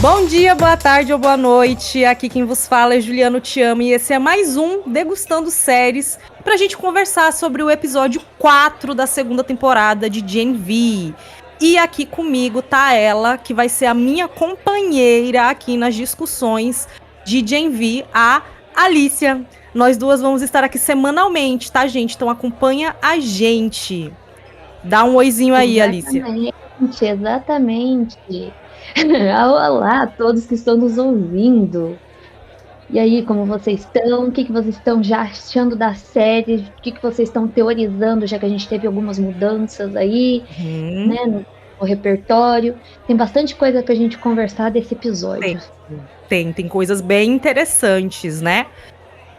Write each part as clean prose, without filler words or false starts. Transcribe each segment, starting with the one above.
Bom dia, boa tarde ou boa noite. Aqui quem vos fala é Juliano Te Amo e esse é mais um Degustando Séries pra gente conversar sobre o episódio 4 da segunda temporada de Gen V. E aqui comigo tá ela, que vai ser a minha companheira aqui nas discussões de Gen V, a Alicia. Nós duas vamos estar aqui semanalmente, tá, gente? Então acompanha a gente. Dá um oizinho aí, Alicia. Exatamente. Olá a todos que estão nos ouvindo. E aí, como vocês estão? O que vocês estão já achando da série? O que vocês estão teorizando, já que a gente teve algumas mudanças aí, né, no repertório. Tem bastante coisa pra gente conversar desse episódio. Tem coisas bem interessantes, né?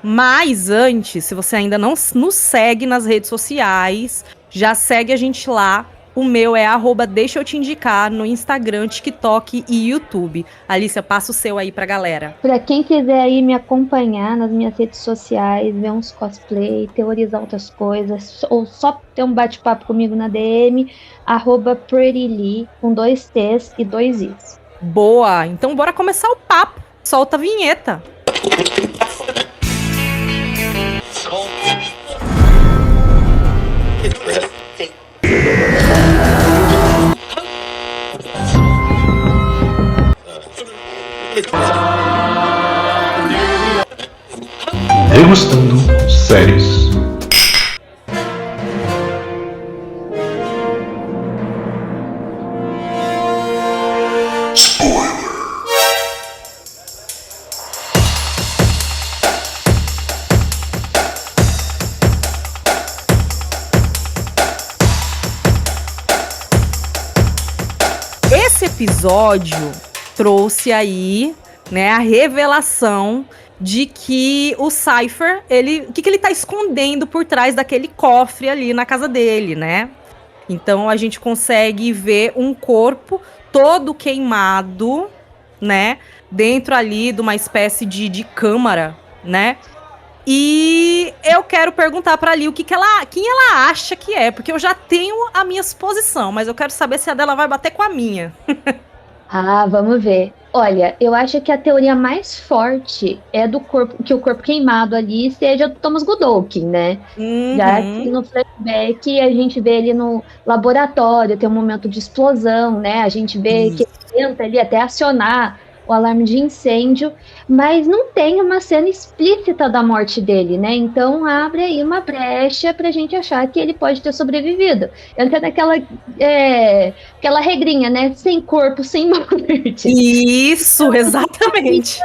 Mas antes, se você ainda não nos segue nas redes sociais, já segue a gente lá. O meu é @deixa eu te indicar no Instagram, TikTok e YouTube. Alicia, passa o seu aí pra galera. Pra quem quiser aí me acompanhar nas minhas redes sociais, ver uns cosplay, teorizar outras coisas, ou só ter um bate-papo comigo na DM, @prettylee, com 2 T's e 2 I's. Boa! Então bora começar o papo. Solta a vinheta. Degustando Séries. Esse episódio trouxe aí, né, a revelação de que o Cypher, o que ele tá escondendo por trás daquele cofre ali na casa dele, né? Então a gente consegue ver um corpo todo queimado, né? Dentro ali de uma espécie de câmara, né? E eu quero perguntar pra Ali quem ela acha que é, porque eu já tenho a minha suposição, mas eu quero saber se a dela vai bater com a minha. Vamos ver. Olha, eu acho que a teoria mais forte é do corpo, que o corpo queimado ali seja do Thomas Goodolkin, né? Já que no flashback a gente vê ele no laboratório, tem um momento de explosão, né? A gente vê que ele tenta ali até acionar o alarme de incêndio, mas não tem uma cena explícita da morte dele, né? Então abre aí uma brecha pra gente achar que ele pode ter sobrevivido. Entra naquela aquela regrinha, né? Sem corpo, sem morte. Isso, exatamente.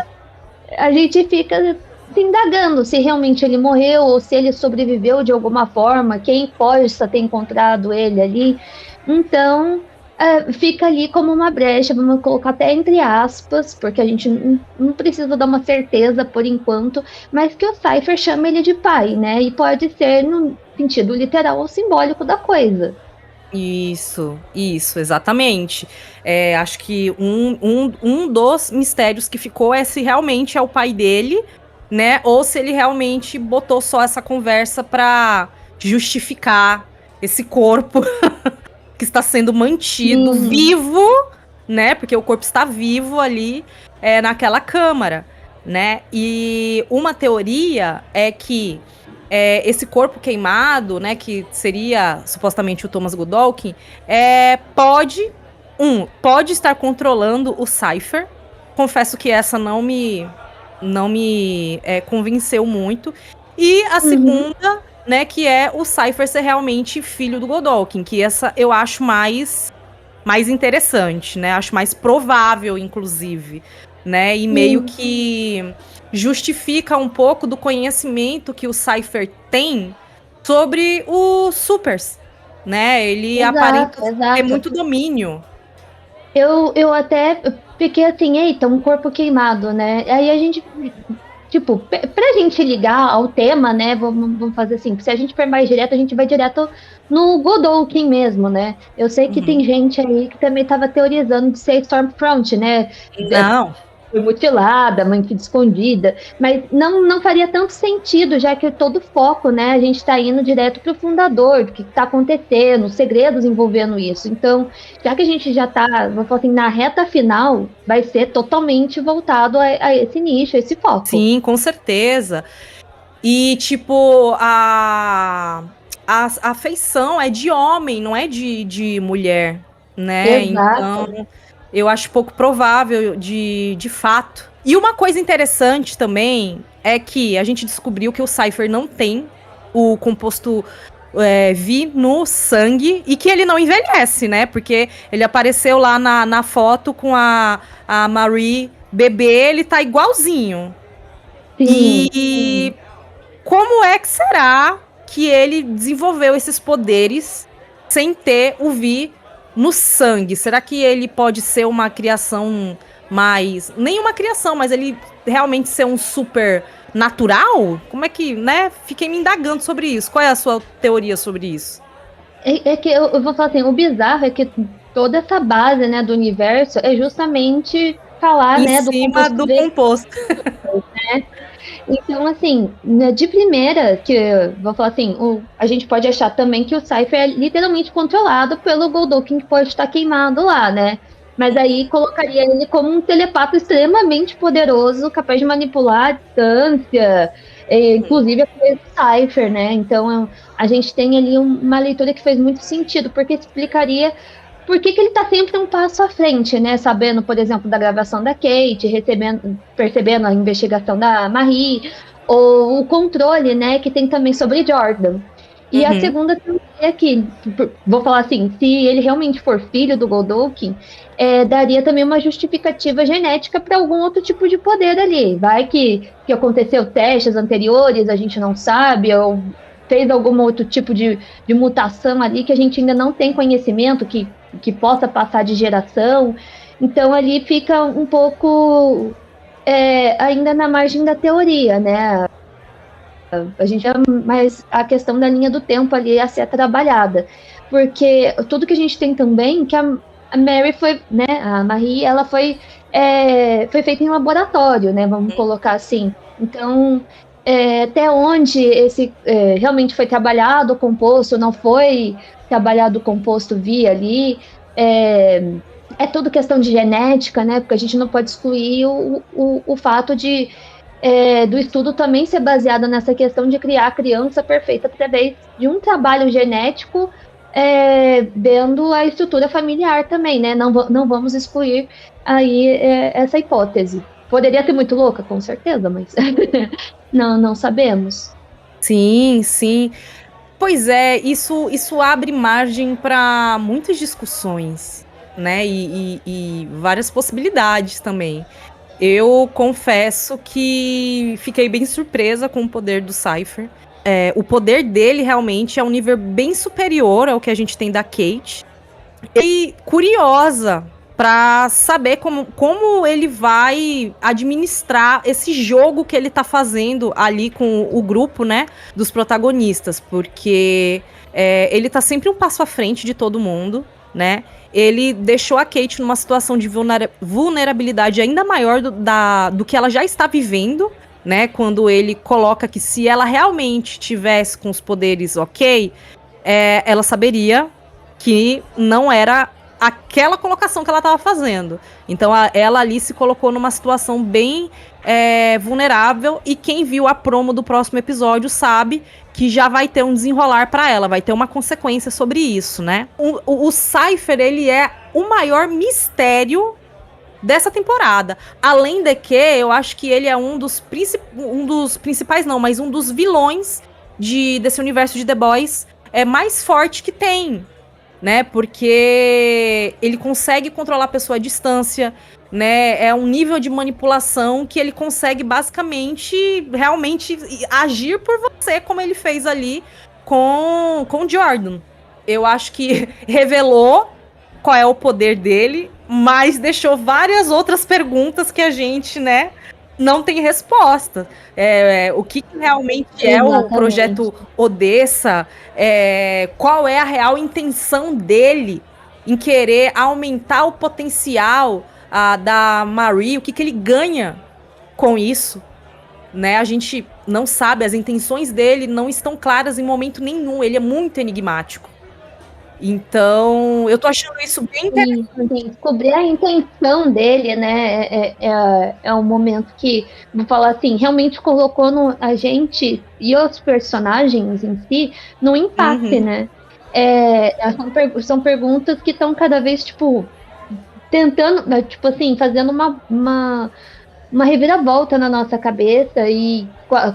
A gente fica se indagando se realmente ele morreu ou se ele sobreviveu de alguma forma, quem possa ter encontrado ele ali. Então, fica ali como uma brecha, vamos colocar até entre aspas, porque a gente não precisa dar uma certeza por enquanto, mas que o Cypher chama ele de pai, né? E pode ser no sentido literal ou simbólico da coisa. Isso, exatamente. Acho que um dos mistérios que ficou é se realmente é o pai dele, né? Ou se ele realmente botou só essa conversa pra justificar esse corpo que está sendo mantido vivo, né? Porque o corpo está vivo ali naquela câmara, né? E uma teoria é que esse corpo queimado, né, que seria supostamente o Thomas Goodolkin, pode estar controlando o Cypher. Confesso que essa não me convenceu muito. E a segunda, né, que é o Cypher ser realmente filho do Goodolkin, que essa eu acho mais interessante, né? Acho mais provável, inclusive, né? E meio que justifica um pouco do conhecimento que o Cypher tem sobre os supers, né? Ele aparenta ter muito domínio. Eu até fiquei assim, eita, um corpo queimado, né? Aí a gente, tipo, pra gente ligar ao tema, né? Vamos fazer assim, se a gente for mais direto, a gente vai direto no Goodolkin mesmo, né? Eu sei que tem gente aí que também tava teorizando de ser Stormfront, né? Não. foi mutilada, mantida escondida, mas não faria tanto sentido, já que todo o foco, né, a gente está indo direto para o fundador, do que está acontecendo, os segredos envolvendo isso. Então, já que a gente já está, vou falar assim, na reta final, vai ser totalmente voltado a esse nicho, a esse foco. Sim, com certeza. E, tipo, a afeição é de homem, não é de mulher, né? Exato. Então, eu acho pouco provável de fato. E uma coisa interessante também é que a gente descobriu que o Cypher não tem o composto Vi no sangue e que ele não envelhece, né? Porque ele apareceu lá na foto com a Marie bebê, ele tá igualzinho. Sim. E como é que será que ele desenvolveu esses poderes sem ter o Vi no sangue? Será que ele pode ser uma criação mais... Nem uma criação, mas ele realmente ser um super natural? Como é que, né? Fiquei me indagando sobre isso. Qual é a sua teoria sobre isso? É que eu vou falar assim, o bizarro é que toda essa base, né, do universo é justamente falar, Em né, cima do composto. Né? Então, assim, né, de primeira, que vou falar assim, a gente pode achar também que o Cypher é literalmente controlado pelo Goldokin que pode estar queimado lá, né? Mas aí colocaria ele como um telepata extremamente poderoso, capaz de manipular a distância, inclusive o Cypher, né? Então a gente tem ali uma leitura que fez muito sentido, porque explicaria por que ele tá sempre um passo à frente, né? Sabendo, por exemplo, da gravação da Kate, percebendo a investigação da Marie, ou o controle, né, que tem também sobre Jordan. E a segunda teoria é que, vou falar assim, se ele realmente for filho do Goldokin, daria também uma justificativa genética para algum outro tipo de poder ali. Vai que aconteceu testes anteriores, a gente não sabe, ou fez algum outro tipo de mutação ali que a gente ainda não tem conhecimento, que possa passar de geração. Então ali fica um pouco ainda na margem da teoria, né? A gente mas a questão da linha do tempo ali a ser trabalhada, porque tudo que a gente tem também que a Mary foi, né? A Marie, ela foi feita em laboratório, né? Vamos colocar assim. Então até onde esse realmente foi trabalhado o composto, não foi trabalhado o composto via ali, é tudo questão de genética, né? Porque a gente não pode excluir o fato do estudo também ser baseado nessa questão de criar a criança perfeita através de um trabalho genético, vendo a estrutura familiar também, né? Não vamos excluir aí essa hipótese. Poderia ser muito louca, com certeza, mas não sabemos. Sim, sim. Pois é, isso abre margem para muitas discussões, né? E várias possibilidades também. Eu confesso que fiquei bem surpresa com o poder do Cypher. O poder dele realmente é um nível bem superior ao que a gente tem da Kate. E curiosa para saber como ele vai administrar esse jogo que ele tá fazendo ali com o grupo, né, dos protagonistas, porque ele tá sempre um passo à frente de todo mundo, né? Ele deixou a Kate numa situação de vulnerabilidade ainda maior do que ela já está vivendo, né? Quando ele coloca que se ela realmente tivesse com os poderes ok, ela saberia que não era aquela colocação que ela estava fazendo. Então ela ali se colocou numa situação bem vulnerável, e quem viu a promo do próximo episódio sabe que já vai ter um desenrolar para ela, vai ter uma consequência sobre isso, né? O Cypher, ele é o maior mistério dessa temporada. Além de que, eu acho que ele é um dos principais não, mas um dos vilões desse universo de The Boys mais forte que tem, né? Porque ele consegue controlar a pessoa à distância, né? É um nível de manipulação que ele consegue basicamente realmente agir por você, como ele fez ali com Jordan. Eu acho que revelou qual é o poder dele, mas deixou várias outras perguntas que a gente, né, não tem resposta. O que realmente Exatamente. o projeto Odessa? Qual é a real intenção dele em querer aumentar o potencial da Marie, o que ele ganha com isso, né? A gente não sabe, as intenções dele não estão claras em momento nenhum, ele é muito enigmático. Então, eu tô achando isso bem interessante. Sim, descobrir a intenção dele, né? É um momento que, vou falar assim, realmente colocou a gente e os personagens em si no impasse, né? São perguntas que estão cada vez, tipo, tentando, tipo assim, fazendo uma reviravolta na nossa cabeça e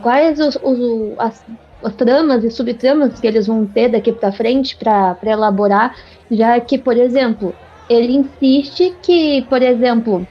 quais as tramas e subtramas que eles vão ter daqui para frente para elaborar, já que, por exemplo, ele insiste que, por exemplo,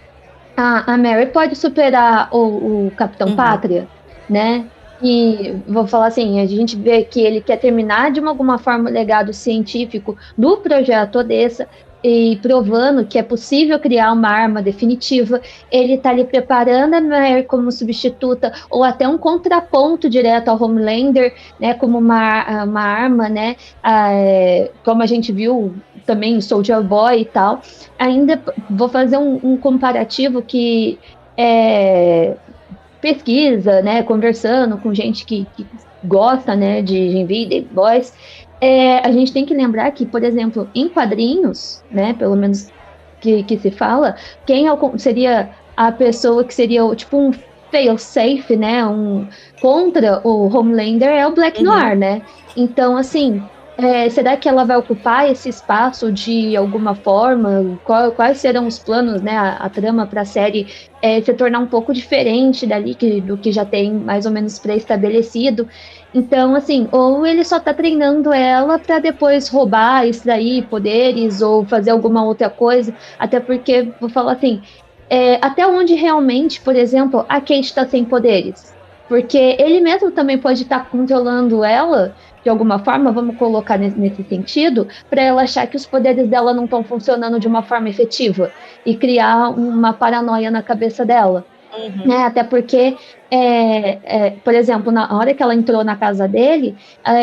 a Mary pode superar o Capitão Pátria, né? E vou falar assim, a gente vê que ele quer terminar de alguma forma o legado científico do projeto Odessa, e provando que é possível criar uma arma definitiva. Ele está ali preparando a Mary como substituta ou até um contraponto direto ao Homelander, né, como uma arma, né, como a gente viu também em Soldier Boy e tal. Ainda vou fazer um comparativo que pesquisa, né, conversando com gente que gosta, né, de Gen V, The Boys. A gente tem que lembrar que, por exemplo, em quadrinhos, né, pelo menos que se fala, quem seria a pessoa que seria tipo um fail-safe, né, contra o Homelander é o Black Noir, né? Então, assim, será que ela vai ocupar esse espaço de alguma forma? Quais serão os planos, né, a trama para a série se tornar um pouco diferente do que já tem mais ou menos pré-estabelecido? Então, assim, ou ele só tá treinando ela para depois roubar, extrair poderes ou fazer alguma outra coisa, até porque, vou falar assim, até onde realmente, por exemplo, a Kate está sem poderes? Porque ele mesmo também pode estar controlando ela de alguma forma, vamos colocar nesse sentido, para ela achar que os poderes dela não estão funcionando de uma forma efetiva e criar uma paranoia na cabeça dela. Né? Até porque, por exemplo, na hora que ela entrou na casa dele,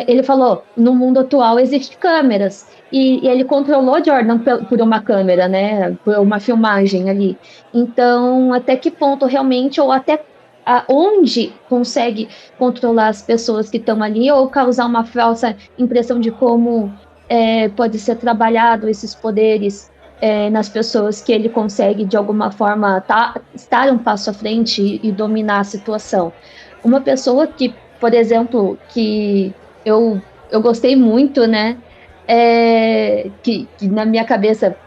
ele falou, no mundo atual existem câmeras, e ele controlou Jordan por uma câmera, né? Por uma filmagem ali. Então, até que ponto realmente, ou até onde consegue controlar as pessoas que estão ali, ou causar uma falsa impressão de como pode ser trabalhado esses poderes nas pessoas que ele consegue, de alguma forma, estar um passo à frente e dominar a situação. Uma pessoa que, por exemplo, que eu gostei muito, né, que na minha cabeça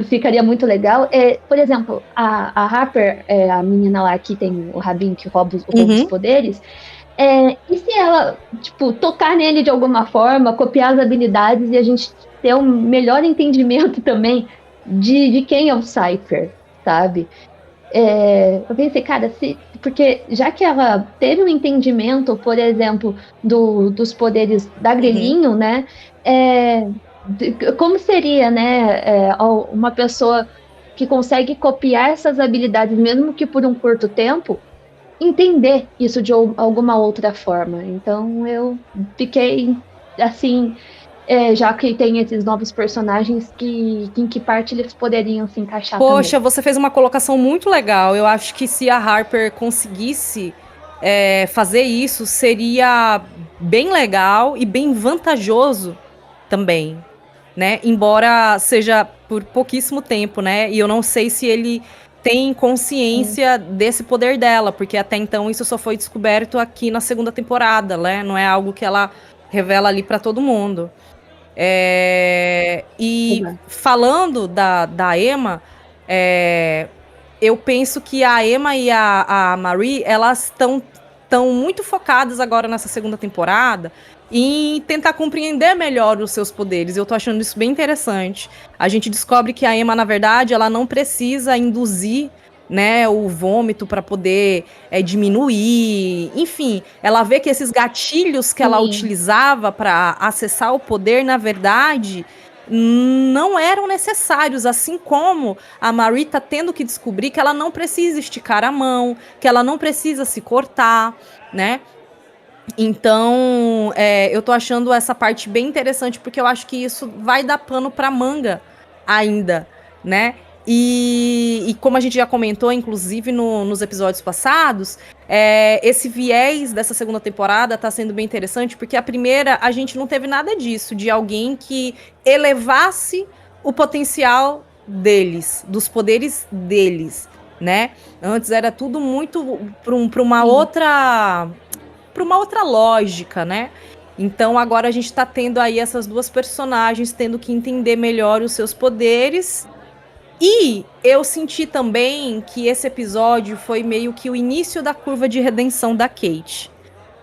ficaria muito legal, por exemplo, a Harper, a menina lá que tem o rabinho que rouba os poderes, e se ela, tipo, tocar nele de alguma forma, copiar as habilidades e a gente ter um melhor entendimento também de quem é o Cypher, sabe? Eu pensei, cara, porque já que ela teve um entendimento, por exemplo, dos poderes da Grilinho, né? Como seria, né? Uma pessoa que consegue copiar essas habilidades, mesmo que por um curto tempo, entender isso de alguma outra forma. Então eu fiquei assim. Já que tem esses novos personagens, em que parte eles poderiam se encaixar Poxa, também. você fez uma colocação muito legal. Eu acho que se a Harper conseguisse fazer isso, seria bem legal e bem vantajoso também, né? Embora seja por pouquíssimo tempo, né? E eu não sei se ele tem consciência desse poder dela, porque até então isso só foi descoberto aqui na segunda temporada, né? Não é algo que ela revela ali pra todo mundo. E falando da Emma, eu penso que a Emma e a Marie, elas estão muito focadas agora nessa segunda temporada em tentar compreender melhor os seus poderes. Eu tô achando isso bem interessante. A gente descobre que a Emma, na verdade, ela não precisa induzir, né, o vômito para poder diminuir. Enfim, ela vê que esses gatilhos que ela utilizava para acessar o poder, na verdade, não eram necessários, assim como a Marie tá tendo que descobrir que ela não precisa esticar a mão, que ela não precisa se cortar, né? Então, eu tô achando essa parte bem interessante, porque eu acho que isso vai dar pano pra manga ainda, né? E como a gente já comentou, inclusive, nos episódios passados, esse viés dessa segunda temporada tá sendo bem interessante, porque a primeira a gente não teve nada disso, de alguém que elevasse o potencial deles, dos poderes deles, né? Antes era tudo muito para uma outra lógica, né? Então agora a gente tá tendo aí essas duas personagens tendo que entender melhor os seus poderes. E eu senti também que esse episódio foi meio que o início da curva de redenção da Kate,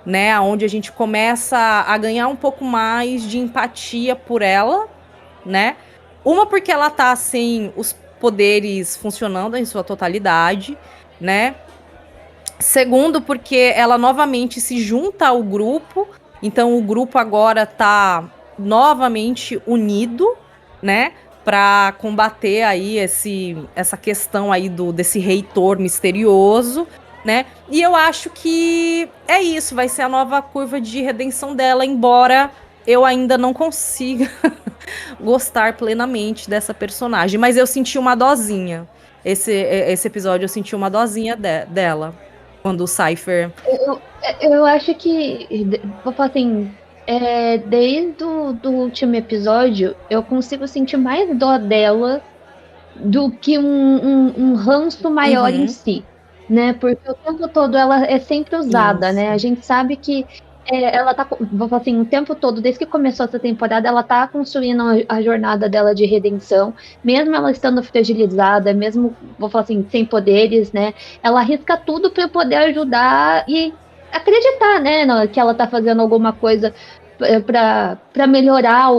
né? Onde a gente começa a ganhar um pouco mais de empatia por ela, né? Uma porque ela tá sem os poderes funcionando em sua totalidade, né? Segundo, porque ela novamente se junta ao grupo, então o grupo agora tá novamente unido, né? Para combater aí essa questão aí desse reitor misterioso, né? E eu acho que é isso, vai ser a nova curva de redenção dela, embora eu ainda não consiga gostar plenamente dessa personagem, mas eu senti uma dosinha. Esse episódio eu senti uma dosinha dela, quando o Cypher... Eu acho que, vou falar assim, desde do último episódio, eu consigo sentir mais dó dela do que um ranço maior em si, né? Porque o tempo todo ela é sempre usada, né? A gente sabe que ela tá, vou falar assim, o tempo todo, desde que começou essa temporada, ela tá construindo a jornada dela de redenção, mesmo ela estando fragilizada, mesmo, vou falar assim, sem poderes, né? Ela arrisca tudo para poder ajudar e acreditar, né, que ela tá fazendo alguma coisa para melhorar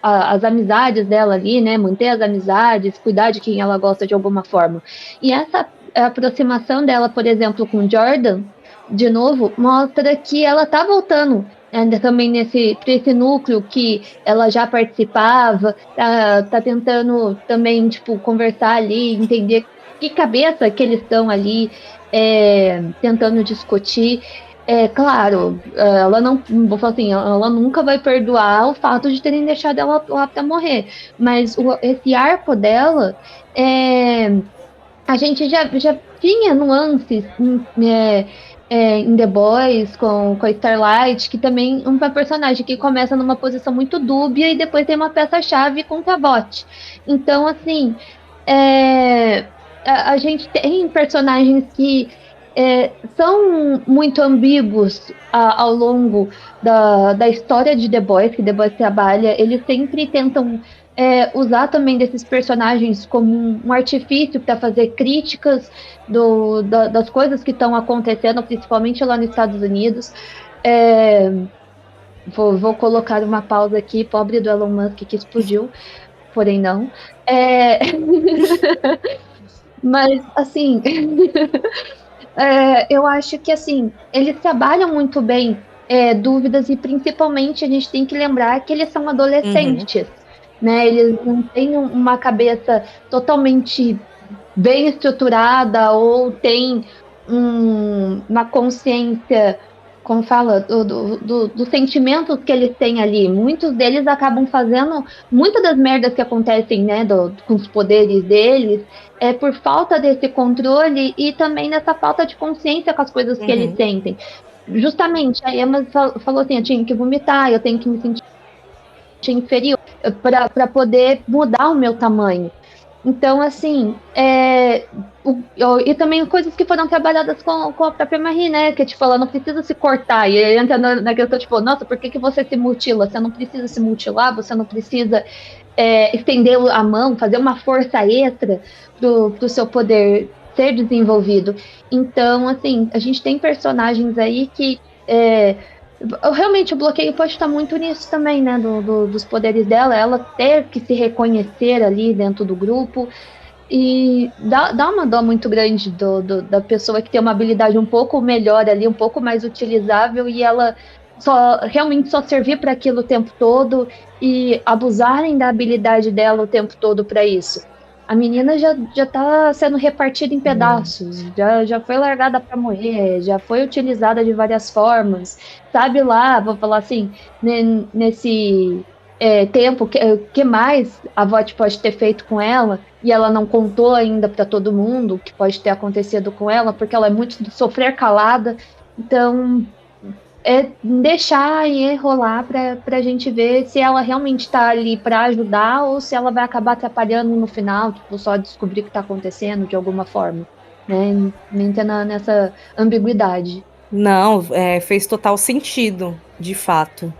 as amizades dela ali, né? Manter as amizades, cuidar de quem ela gosta de alguma forma. E essa aproximação dela, por exemplo, com Jordan, de novo, mostra que ela tá voltando ainda também pra esse núcleo que ela já participava, tá tentando também, tipo, conversar ali, entender que cabeça que eles estão ali tentando discutir. Claro, ela não, vou falar assim, ela nunca vai perdoar o fato de terem deixado ela lá pra morrer, mas esse arco dela, a gente já tinha nuances em The Boys com a Starlight, que também é uma personagem que começa numa posição muito dúbia e depois tem uma peça-chave com o Cabot. Então, assim, a gente tem personagens que são muito ambíguos ao longo da história de The Boys, que The Boys trabalha. Eles sempre tentam usar também desses personagens como um artifício para fazer críticas das coisas que estão acontecendo, principalmente lá nos Estados Unidos. Vou colocar uma pausa aqui, pobre do Elon Musk que explodiu, porém não. Mas, assim... eu acho que, assim, eles trabalham muito bem dúvidas e, principalmente, a gente tem que lembrar que eles são adolescentes, né? Eles não têm uma cabeça totalmente bem estruturada ou têm uma consciência, como fala, dos sentimentos que eles têm ali. Muitos deles acabam fazendo muitas das merdas que acontecem, né, com os poderes deles, por falta desse controle e também nessa falta de consciência com as coisas que eles sentem. Justamente, a Emma falou assim, eu tinha que vomitar, eu tenho que me sentir inferior para poder mudar o meu tamanho. Então, assim, e também coisas que foram trabalhadas com a própria Marie, né? Que, tipo, ela não precisa se cortar. E aí entra na questão, tipo, nossa, por que você se mutila? Você não precisa se mutilar, você não precisa estender a mão, fazer uma força extra pro seu poder ser desenvolvido. Então, assim, a gente tem personagens aí que... realmente o bloqueio pode estar muito nisso também, né, dos poderes dela, ela ter que se reconhecer ali dentro do grupo, e dá uma dó muito grande da pessoa que tem uma habilidade um pouco melhor ali, um pouco mais utilizável, e ela realmente só servir para aquilo o tempo todo, e abusarem da habilidade dela o tempo todo para isso. A menina já tá sendo repartida em pedaços, já foi largada para morrer, já foi utilizada de várias formas, sabe lá, vou falar assim, nesse tempo, que mais a VOT pode ter feito com ela, e ela não contou ainda para todo mundo o que pode ter acontecido com ela, porque ela é muito de sofrer calada. Então, deixar e rolar pra gente ver se ela realmente tá ali para ajudar ou se ela vai acabar atrapalhando no final, tipo, só descobrir o que tá acontecendo de alguma forma, né? Nem ter nessa ambiguidade. Não, fez total sentido, de fato.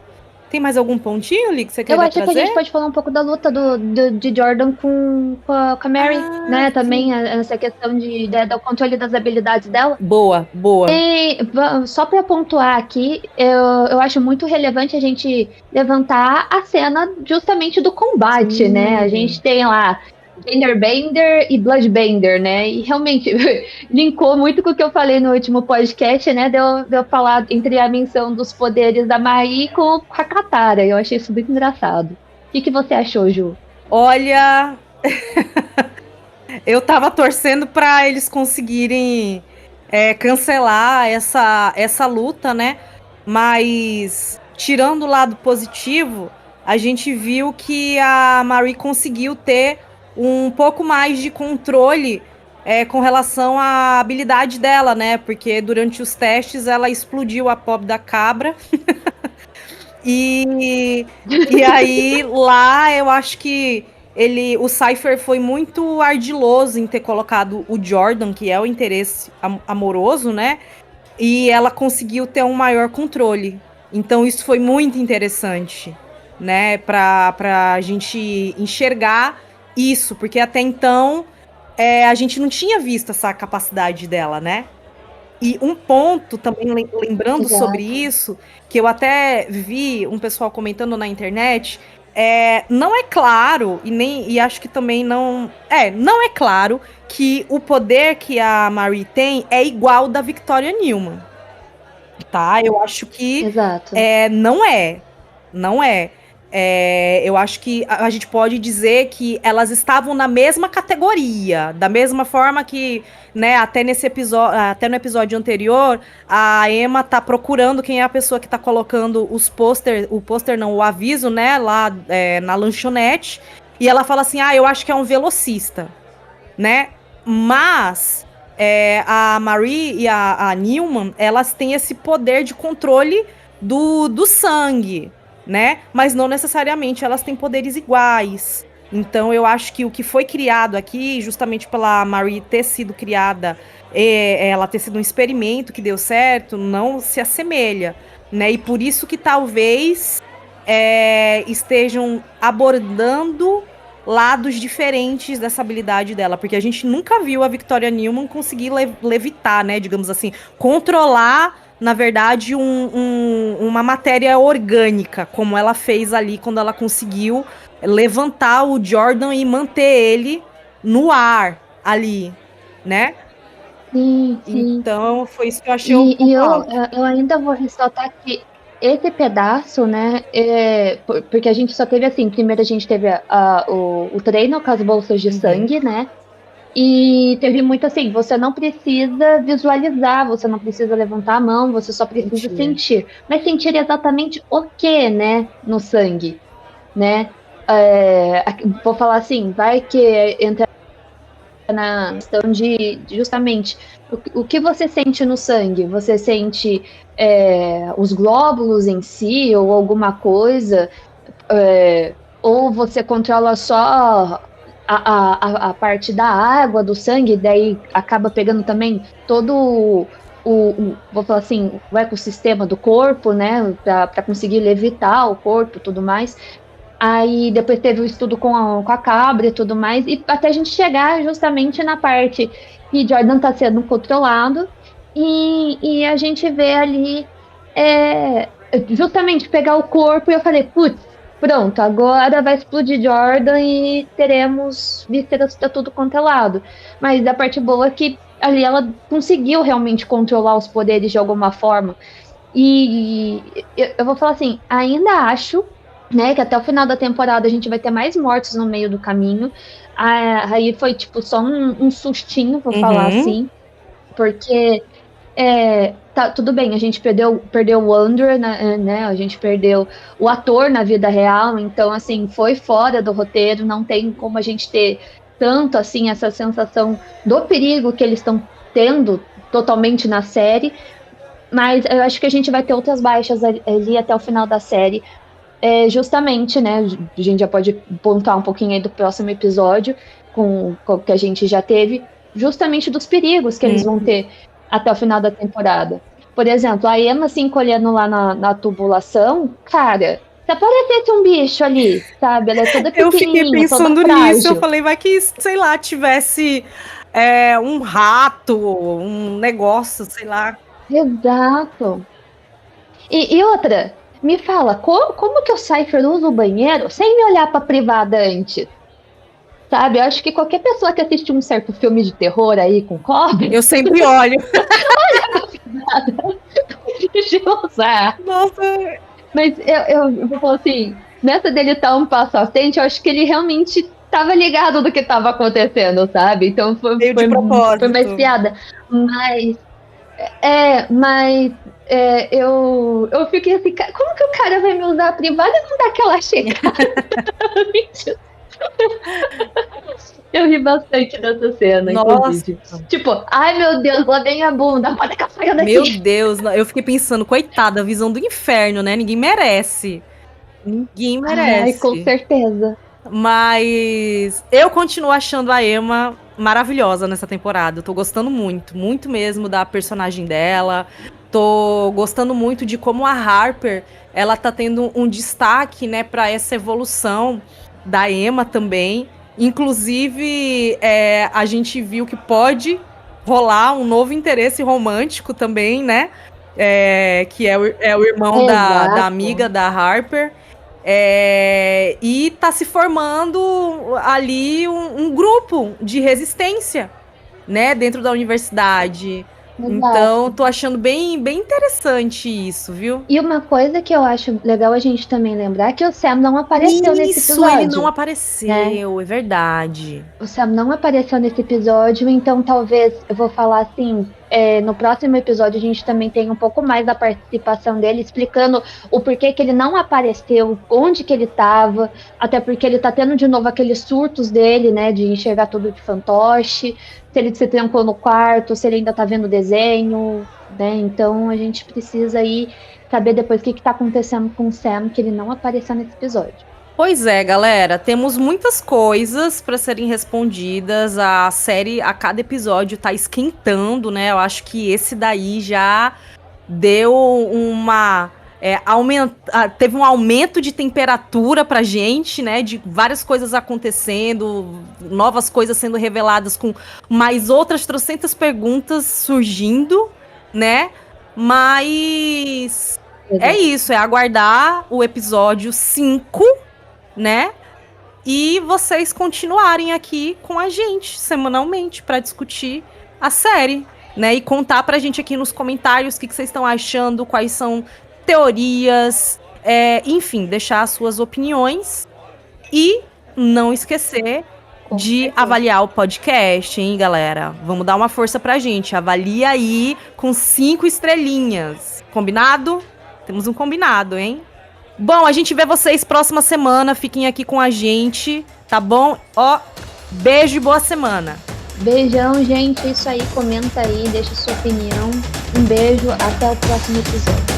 Tem mais algum pontinho, Li, que você quer Eu acho que a trazer? gente pode falar um pouco da luta de Jordan com a Mary, né? Também essa questão do controle das habilidades dela. Boa. E, só para pontuar aqui, eu acho muito relevante a gente levantar a cena justamente do combate, Sim. né? A gente tem lá Genderbender e Bloodbender, né? E realmente linkou muito com o que eu falei no último podcast, né? De eu falar entre a menção dos poderes da Mai com a Katara. Eu achei isso muito engraçado. O que você achou, Ju? Olha, eu tava torcendo para eles conseguirem cancelar essa luta, né? Mas tirando o lado positivo, a gente viu que a Marie conseguiu ter um pouco mais de controle com relação à habilidade dela, né? Porque durante os testes ela explodiu a pobre da cabra. E aí lá eu acho que o Cypher foi muito ardiloso em ter colocado o Jordan, que é o interesse amoroso, né? E ela conseguiu ter um maior controle. Então isso foi muito interessante, né? Pra gente enxergar isso, porque até então a gente não tinha visto essa capacidade dela, né? E um ponto também, lembrando Exato. sobre isso, que eu até vi um pessoal comentando na internet, não é claro, e acho que também não é claro que o poder que a Marie tem é igual ao da Victoria Newman, tá? Eu acho que Exato. não é. Eu acho que a gente pode dizer que elas estavam na mesma categoria, da mesma forma que, né, até no episódio anterior, a Emma tá procurando quem é a pessoa que tá colocando o aviso, né, lá na lanchonete, e ela fala assim, eu acho que é um velocista, né, mas a Marie e a Newman, elas têm esse poder de controle do sangue, né? Mas não necessariamente elas têm poderes iguais. Então eu acho que o que foi criado aqui, justamente pela Marie ter sido criada, ela ter sido um experimento que deu certo, não se assemelha, né? E por isso que talvez estejam abordando lados diferentes dessa habilidade dela, porque a gente nunca viu a Victoria Newman conseguir levitar, né? Digamos assim, controlar, na verdade, uma matéria orgânica, como ela fez ali quando ela conseguiu levantar o Jordan e manter ele no ar ali, né? Sim. Então, foi isso que eu achei E eu ainda vou ressaltar que esse pedaço, né, porque a gente só teve assim, primeiro a gente teve o treino com as bolsas de sangue, né, e teve muito assim, você não precisa visualizar, você não precisa levantar a mão, você só precisa sentir. Mas sentir exatamente o que, né, no sangue, né? Vou falar assim, vai que entra na questão de justamente o que você sente no sangue. Você sente os glóbulos em si ou alguma coisa, ou você controla só a parte da água, do sangue, daí acaba pegando também todo vou falar assim, o ecossistema do corpo, né, para conseguir levitar o corpo e tudo mais. Aí depois teve o estudo com a cabra e tudo mais, e até a gente chegar justamente na parte que Jordan está sendo controlado, e a gente vê ali justamente pegar o corpo, e eu falei, putz, pronto, agora vai explodir Jordan e teremos vísceras pra tudo quanto é lado. Mas a parte boa é que ali ela conseguiu realmente controlar os poderes de alguma forma. E eu vou falar assim, ainda acho, né, que até o final da temporada a gente vai ter mais mortos no meio do caminho. Aí foi tipo só um sustinho, vou falar assim, porque tá, tudo bem, a gente perdeu o Andrew, né? A gente perdeu o ator na vida real, então, assim, foi fora do roteiro, não tem como a gente ter tanto, assim, essa sensação do perigo que eles estão tendo totalmente na série, mas eu acho que a gente vai ter outras baixas ali até o final da série, justamente, né, a gente já pode pontuar um pouquinho aí do próximo episódio, com o que a gente já teve, justamente dos perigos que eles vão ter até o final da temporada. Por exemplo, a Emma se encolhendo lá na tubulação, cara, se aparecesse um bicho ali, sabe? Ela é toda pequenininha, eu fiquei pensando toda frágil. nisso, eu falei, vai que, sei lá, tivesse um rato, um negócio, sei lá. Exato. E outra, me fala, como que o Cypher usa o banheiro sem me olhar pra privada antes? Sabe, eu acho que qualquer pessoa que assiste um certo filme de terror aí com cobra... Eu sempre olho. Deixa eu usar. Nossa. Mas eu vou falar assim, nessa dele estar um passo à frente, eu acho que ele realmente tava ligado do que tava acontecendo, sabe? Então foi mais piada. Mas eu fiquei assim, como que o cara vai me usar a privada e não dar aquela chegada? Eu ri bastante dessa cena, inclusive. Tipo, ai meu Deus, lá vem a bunda, pode que eu saia daqui. Meu Deus, eu fiquei pensando, coitada, a visão do inferno, né? Ninguém merece. Ninguém merece. Ai, com certeza. Mas eu continuo achando a Emma maravilhosa nessa temporada. Eu tô gostando muito, muito mesmo da personagem dela. Tô gostando muito de como a Harper, ela tá tendo um destaque, né, pra essa evolução da Emma também. Inclusive, a gente viu que pode rolar um novo interesse romântico também, né? Que é o irmão da amiga da Harper. E tá se formando ali um grupo de resistência, né? Dentro da universidade. Exato. Então, tô achando bem, bem interessante isso, viu? E uma coisa que eu acho legal a gente também lembrar é que o Sam não apareceu nesse episódio. Isso, ele não apareceu, né? É verdade. O Sam não apareceu nesse episódio, então talvez, eu vou falar assim, no próximo episódio a gente também tem um pouco mais da participação dele, explicando o porquê que ele não apareceu, onde que ele tava, até porque ele tá tendo de novo aqueles surtos dele, né, de enxergar tudo de fantoche, se ele se trancou no quarto, se ele ainda tá vendo desenho, né, então a gente precisa aí saber depois o que tá acontecendo com o Sam, que ele não apareceu nesse episódio. Pois é, galera, temos muitas coisas para serem respondidas. A série, a cada episódio, tá esquentando, né? Eu acho que esse daí já deu teve um aumento de temperatura pra gente, né? De várias coisas acontecendo, novas coisas sendo reveladas, com mais outras trocentas perguntas surgindo, né? Mas é isso, é aguardar o episódio 5, né? E vocês continuarem aqui com a gente semanalmente para discutir a série, né? E contar pra gente aqui nos comentários o que vocês estão achando, quais são teorias, enfim, deixar as suas opiniões e não esquecer de avaliar o podcast, hein, galera? Vamos dar uma força pra gente. Avalia aí com 5 estrelinhas. Combinado? Temos um combinado, hein? Bom, a gente vê vocês próxima semana. Fiquem aqui com a gente, tá bom? Ó, beijo e boa semana. Beijão, gente. É isso aí. Comenta aí, deixa sua opinião. Um beijo. Até o próximo episódio.